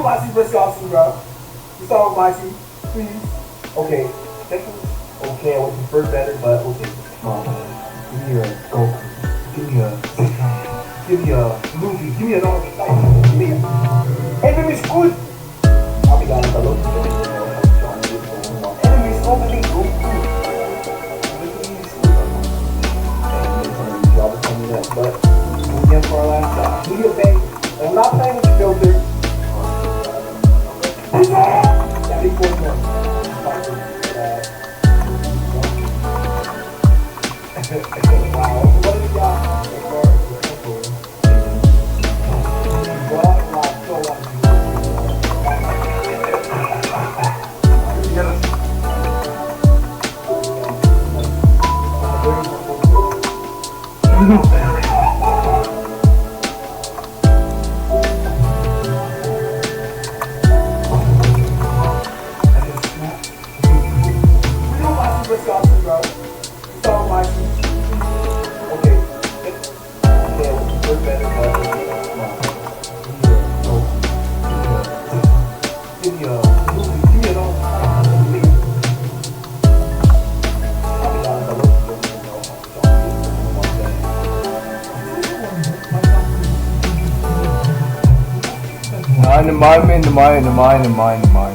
Moxie versus Austin, bro. You start with Moxie, please. Okay, second. Okay, I was the first better, but okay. Come on, man. Give me a Goku. Give me a Luffy. Give me another. Give me a. Enemy school. I'll be down with the Luffy. Enemy school. Goku. But again for our last shot. Give me a bang. I'm not playing with the filter. That big boy one. Wow, what is y'all? Nein, normal, normal, normal, normal, normal.